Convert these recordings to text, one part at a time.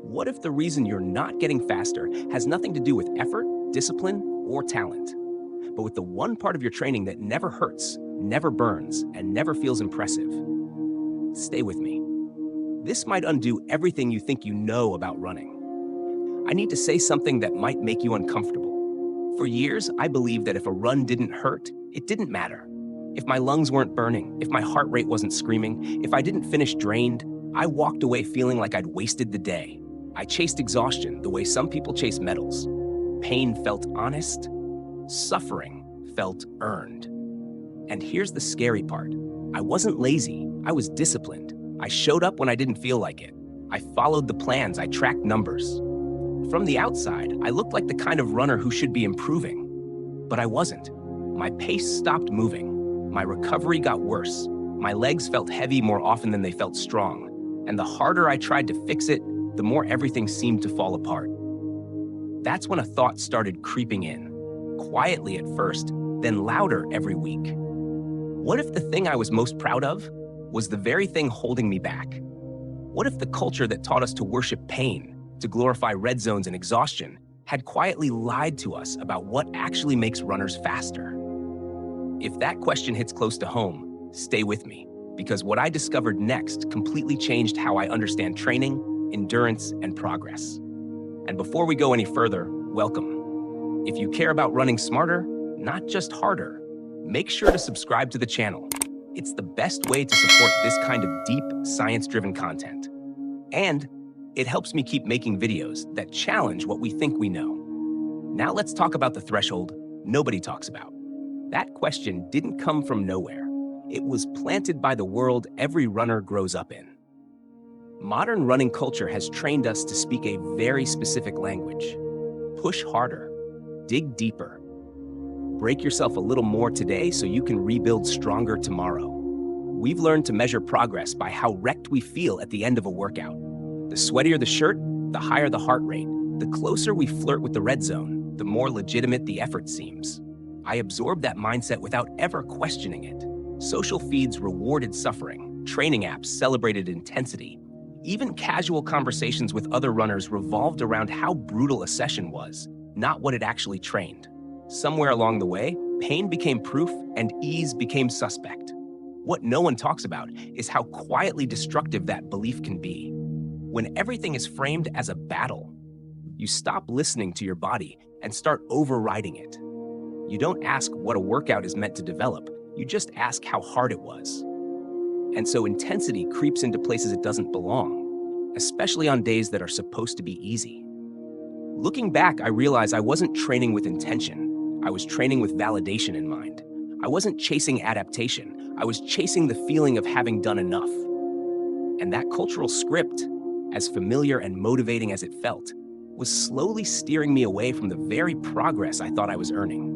What if the reason you're not getting faster has nothing to do with effort, discipline, or talent, but with the one part of your training that never hurts, never burns, and never feels impressive? Stay with me. This might undo everything you think you know about running. I need to say something that might make you uncomfortable. For years, I believed that if a run didn't hurt, it didn't matter. If my lungs weren't burning, if my heart rate wasn't screaming, if I didn't finish drained, I walked away feeling like I'd wasted the day. I chased exhaustion the way some people chase medals. Pain felt honest, suffering felt earned. And here's the scary part. I wasn't lazy, I was disciplined. I showed up when I didn't feel like it. I followed the plans, I tracked numbers. From the outside, I looked like the kind of runner who should be improving. But I wasn't. My pace stopped moving. My recovery got worse. My legs felt heavy more often than they felt strong. And the harder I tried to fix it, the more everything seemed to fall apart. That's when a thought started creeping in. Quietly at first, then louder every week. What if the thing I was most proud of was the very thing holding me back? What if the culture that taught us to worship pain, to glorify red zones and exhaustion, had quietly lied to us about what actually makes runners faster? If that question hits close to home, stay with me, because what I discovered next completely changed how I understand training, endurance, and progress. And before we go any further, welcome. If you care about running smarter, not just harder, make sure to subscribe to the channel. It's the best way to support this kind of deep, science-driven content. And it helps me keep making videos that challenge what we think we know. Now let's talk about the threshold nobody talks about. That question didn't come from nowhere. It was planted by the world every runner grows up in. Modern running culture has trained us to speak a very specific language. Push harder, dig deeper, break yourself a little more today so you can rebuild stronger tomorrow. We've learned to measure progress by how wrecked we feel at the end of a workout. The sweatier the shirt, the higher the heart rate. The closer we flirt with the red zone, the more legitimate the effort seems. I absorbed that mindset without ever questioning it. Social feeds rewarded suffering, training apps celebrated intensity. Even casual conversations with other runners revolved around how brutal a session was, not what it actually trained. Somewhere along the way, pain became proof and ease became suspect. What no one talks about is how quietly destructive that belief can be. When everything is framed as a battle, you stop listening to your body and start overriding it. You don't ask what a workout is meant to develop, you just ask how hard it was. And so intensity creeps into places it doesn't belong, especially on days that are supposed to be easy. Looking back, I realized I wasn't training with intention. I was training with validation in mind. I wasn't chasing adaptation. I was chasing the feeling of having done enough. And that cultural script, as familiar and motivating as it felt, was slowly steering me away from the very progress I thought I was earning.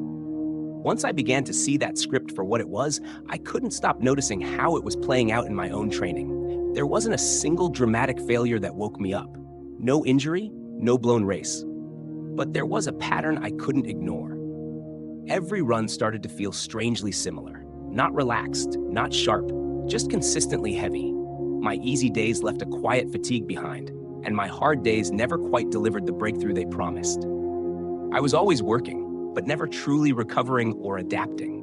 Once I began to see that script for what it was, I couldn't stop noticing how it was playing out in my own training. There wasn't a single dramatic failure that woke me up. No injury, no blown race. But there was a pattern I couldn't ignore. Every run started to feel strangely similar. Not relaxed, not sharp, just consistently heavy. My easy days left a quiet fatigue behind, and my hard days never quite delivered the breakthrough they promised. I was always working, but never truly recovering or adapting.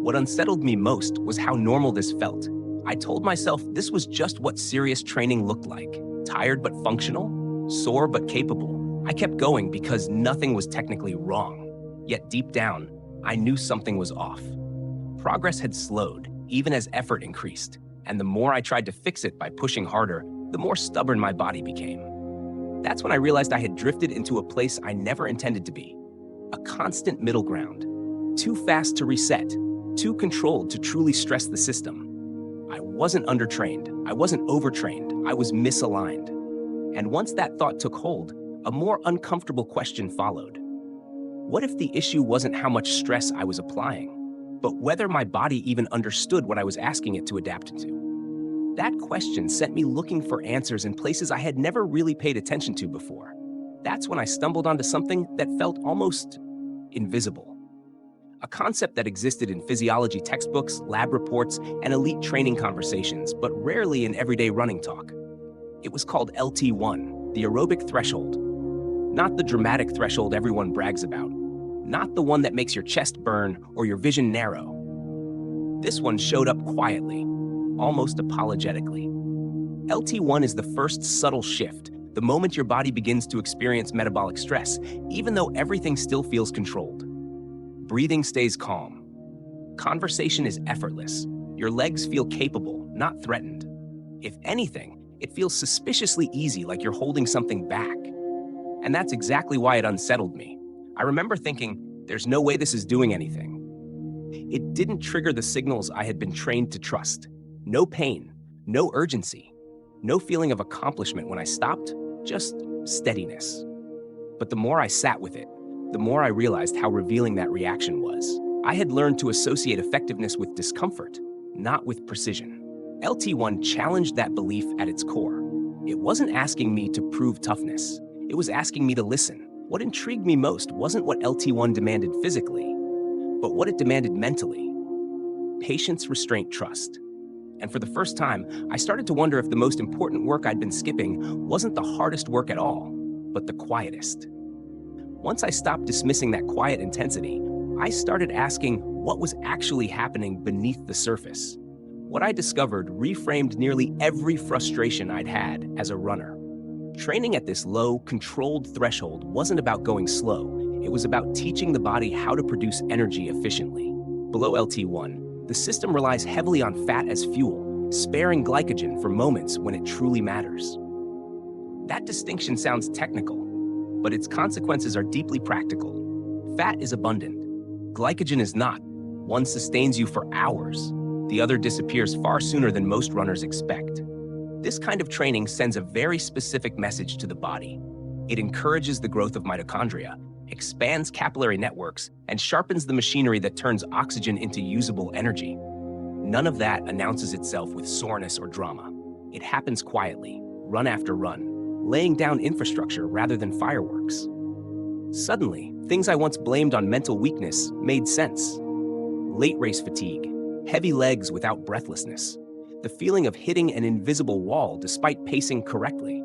What unsettled me most was how normal this felt. I told myself this was just what serious training looked like. Tired but functional, sore but capable. I kept going because nothing was technically wrong. Yet deep down, I knew something was off. Progress had slowed, even as effort increased. And the more I tried to fix it by pushing harder, the more stubborn my body became. That's when I realized I had drifted into a place I never intended to be. A constant middle ground. Too fast to reset, too controlled to truly stress the system. I wasn't undertrained, I wasn't overtrained, I was misaligned. And once that thought took hold, a more uncomfortable question followed. What if the issue wasn't how much stress I was applying, but whether my body even understood what I was asking it to adapt to? That question sent me looking for answers in places I had never really paid attention to before. That's when I stumbled onto something that felt almost invisible. A concept that existed in physiology textbooks, lab reports, and elite training conversations, but rarely in everyday running talk. It was called LT1, The aerobic threshold. Not the dramatic threshold everyone brags about. Not the one that makes your chest burn or your vision narrow. This one showed up quietly, almost apologetically. LT1 is the first subtle shift, the moment your body begins to experience metabolic stress, even though everything still feels controlled. Breathing stays calm. Conversation is effortless. Your legs feel capable, not threatened. If anything, it feels suspiciously easy, like you're holding something back. And that's exactly why it unsettled me. I remember thinking, there's no way this is doing anything. It didn't trigger the signals I had been trained to trust. No pain, no urgency, no feeling of accomplishment when I stopped, just steadiness. But the more I sat with it, the more I realized how revealing that reaction was. I had learned to associate effectiveness with discomfort, not with precision. LT1 challenged that belief at its core. It wasn't asking me to prove toughness. It was asking me to listen. What intrigued me most wasn't what LT1 demanded physically, but what it demanded mentally. Patience, restraint, trust. And for the first time, I started to wonder if the most important work I'd been skipping wasn't the hardest work at all, but the quietest. Once I stopped dismissing that quiet intensity, I started asking what was actually happening beneath the surface. What I discovered reframed nearly every frustration I'd had as a runner. Training at this low, controlled threshold wasn't about going slow. It was about teaching the body how to produce energy efficiently. Below LT1, the system relies heavily on fat as fuel, sparing glycogen for moments when it truly matters. That distinction sounds technical, but its consequences are deeply practical. Fat is abundant. Glycogen is not. One sustains you for hours. The other disappears far sooner than most runners expect. This kind of training sends a very specific message to the body. It encourages the growth of mitochondria, expands capillary networks, and sharpens the machinery that turns oxygen into usable energy. None of that announces itself with soreness or drama. It happens quietly, run after run, laying down infrastructure rather than fireworks. Suddenly, things I once blamed on mental weakness made sense. Late race fatigue, heavy legs without breathlessness, the feeling of hitting an invisible wall despite pacing correctly.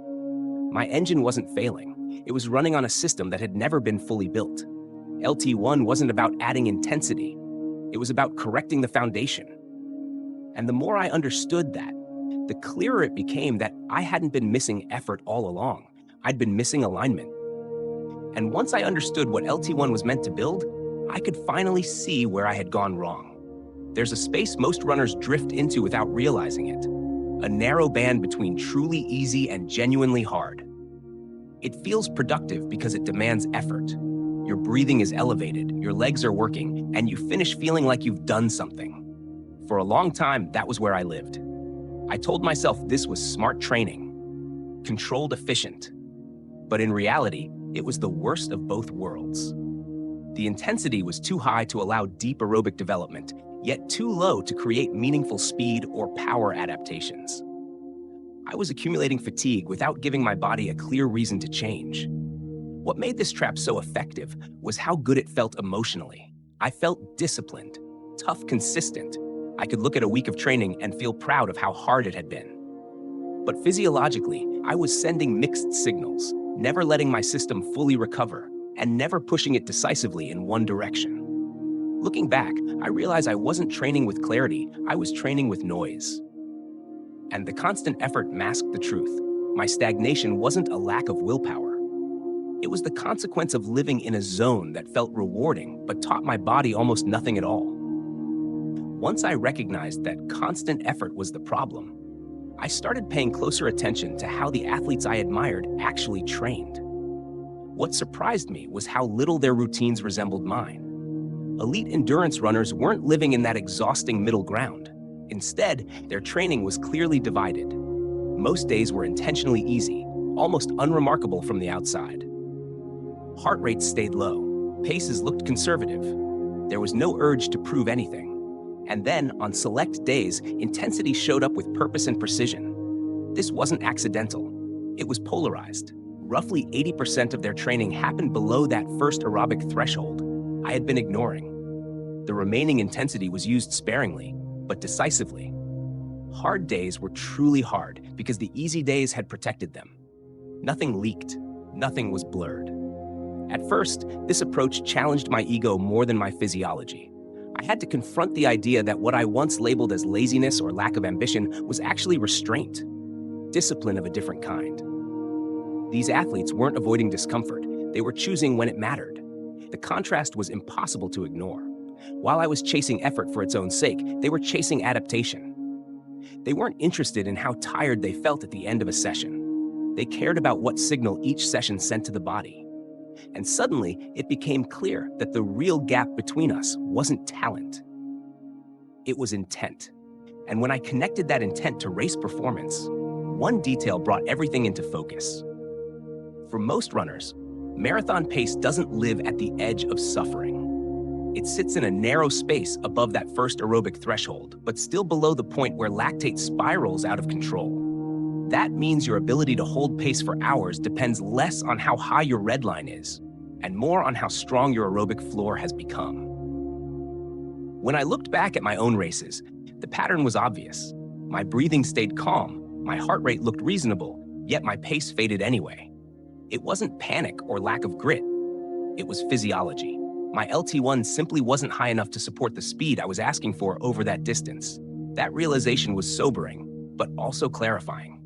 My engine wasn't failing. It was running on a system that had never been fully built. LT1 wasn't about adding intensity. It was about correcting the foundation. And the more I understood that, the clearer it became that I hadn't been missing effort all along. I'd been missing alignment. And once I understood what LT1 was meant to build, I could finally see where I had gone wrong. There's a space most runners drift into without realizing it. A narrow band between truly easy and genuinely hard. It feels productive because it demands effort. Your breathing is elevated, your legs are working, and you finish feeling like you've done something. For a long time, that was where I lived. I told myself this was smart training, controlled efficient. But in reality, it was the worst of both worlds. The intensity was too high to allow deep aerobic development, yet too low to create meaningful speed or power adaptations. I was accumulating fatigue without giving my body a clear reason to change. What made this trap so effective was how good it felt emotionally. I felt disciplined, tough, consistent. I could look at a week of training and feel proud of how hard it had been. But physiologically, I was sending mixed signals, never letting my system fully recover, and never pushing it decisively in one direction. Looking back, I realized I wasn't training with clarity, I was training with noise. And the constant effort masked the truth. My stagnation wasn't a lack of willpower. It was the consequence of living in a zone that felt rewarding, but taught my body almost nothing at all. Once I recognized that constant effort was the problem, I started paying closer attention to how the athletes I admired actually trained. What surprised me was how little their routines resembled mine. Elite endurance runners weren't living in that exhausting middle ground. Instead, their training was clearly divided. Most days were intentionally easy, almost unremarkable from the outside. Heart rates stayed low, paces looked conservative. There was no urge to prove anything. And then, on select days, intensity showed up with purpose and precision. This wasn't accidental. It was polarized. Roughly 80% of their training happened below that first aerobic threshold I had been ignoring. The remaining intensity was used sparingly, but decisively. Hard days were truly hard because the easy days had protected them. Nothing leaked, nothing was blurred. At first, this approach challenged my ego more than my physiology. I had to confront the idea that what I once labeled as laziness or lack of ambition was actually restraint, discipline of a different kind. These athletes weren't avoiding discomfort, they were choosing when it mattered. The contrast was impossible to ignore. While I was chasing effort for its own sake, they were chasing adaptation. They weren't interested in how tired they felt at the end of a session. They cared about what signal each session sent to the body. And suddenly, it became clear that the real gap between us wasn't talent. It was intent. And when I connected that intent to race performance, one detail brought everything into focus. For most runners, marathon pace doesn't live at the edge of suffering. It sits in a narrow space above that first aerobic threshold, but still below the point where lactate spirals out of control. That means your ability to hold pace for hours depends less on how high your red line is, and more on how strong your aerobic floor has become. When I looked back at my own races, the pattern was obvious. My breathing stayed calm, my heart rate looked reasonable, yet my pace faded anyway. It wasn't panic or lack of grit. It was physiology. My LT1 simply wasn't high enough to support the speed I was asking for over that distance. That realization was sobering, but also clarifying.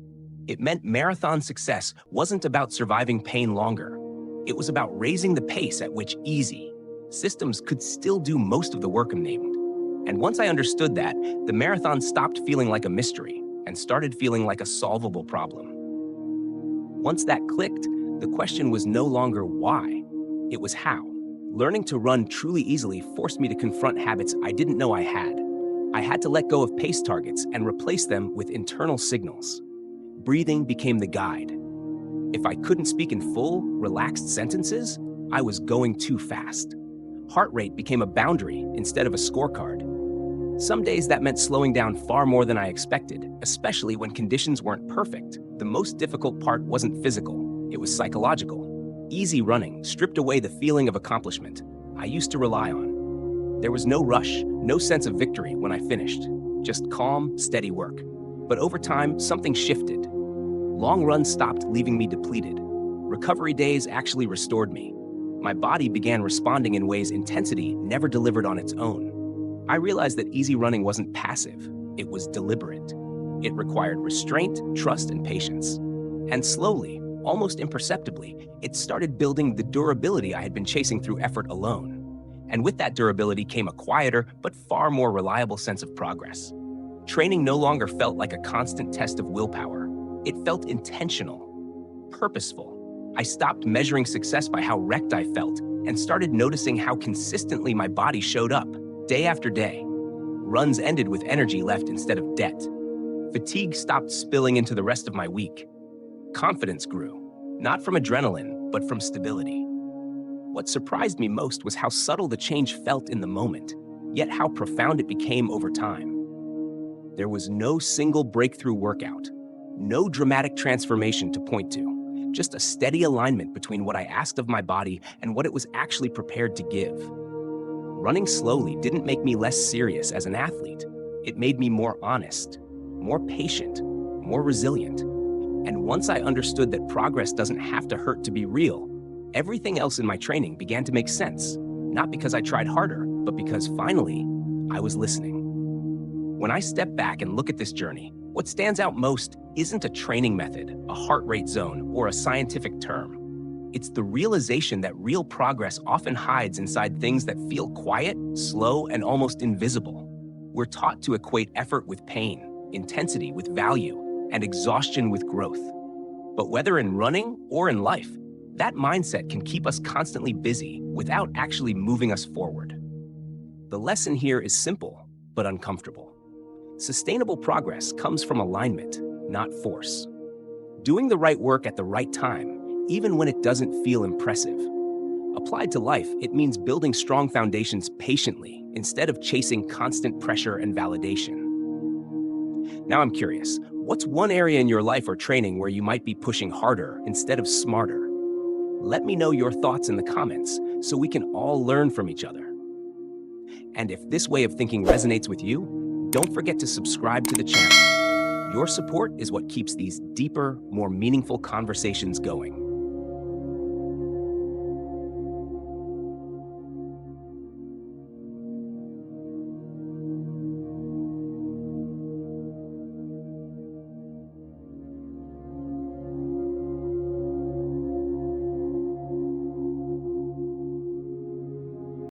It meant marathon success wasn't about surviving pain longer. It was about raising the pace at which easy systems could still do most of the work I'm named. And once I understood that, the marathon stopped feeling like a mystery and started feeling like a solvable problem. Once that clicked, the question was no longer why, it was how. Learning to run truly easily forced me to confront habits I didn't know I had. I had to let go of pace targets and replace them with internal signals. Breathing became the guide. If I couldn't speak in full, relaxed sentences, I was going too fast. Heart rate became a boundary instead of a scorecard. Some days that meant slowing down far more than I expected, especially when conditions weren't perfect. The most difficult part wasn't physical, it was psychological. Easy running stripped away the feeling of accomplishment I used to rely on. There was no rush, no sense of victory when I finished, just calm, steady work. But over time, something shifted. Long runs stopped leaving me depleted. Recovery days actually restored me. My body began responding in ways intensity never delivered on its own. I realized that easy running wasn't passive, it was deliberate. It required restraint, trust, and patience. And slowly, almost imperceptibly, it started building the durability I had been chasing through effort alone. And with that durability came a quieter, but far more reliable sense of progress. Training no longer felt like a constant test of willpower. It felt intentional, purposeful. I stopped measuring success by how wrecked I felt and started noticing how consistently my body showed up, day after day. Runs ended with energy left instead of debt. Fatigue stopped spilling into the rest of my week. Confidence grew, not from adrenaline, but from stability. What surprised me most was how subtle the change felt in the moment, yet how profound it became over time. There was no single breakthrough workout, no dramatic transformation to point to, just a steady alignment between what I asked of my body and what it was actually prepared to give. Running slowly didn't make me less serious as an athlete. It made me more honest, more patient, more resilient. And once I understood that progress doesn't have to hurt to be real, everything else in my training began to make sense, not because I tried harder, but because finally, I was listening. When I step back and look at this journey, what stands out most isn't a training method, a heart rate zone, or a scientific term. It's the realization that real progress often hides inside things that feel quiet, slow, and almost invisible. We're taught to equate effort with pain, intensity with value, and exhaustion with growth. But whether in running or in life, that mindset can keep us constantly busy without actually moving us forward. The lesson here is simple, but uncomfortable. Sustainable progress comes from alignment, not force. Doing the right work at the right time, even when it doesn't feel impressive. Applied to life, it means building strong foundations patiently instead of chasing constant pressure and validation. Now I'm curious, what's one area in your life or training where you might be pushing harder instead of smarter? Let me know your thoughts in the comments so we can all learn from each other. And if this way of thinking resonates with you, don't forget to subscribe to the channel. Your support is what keeps these deeper, more meaningful conversations going.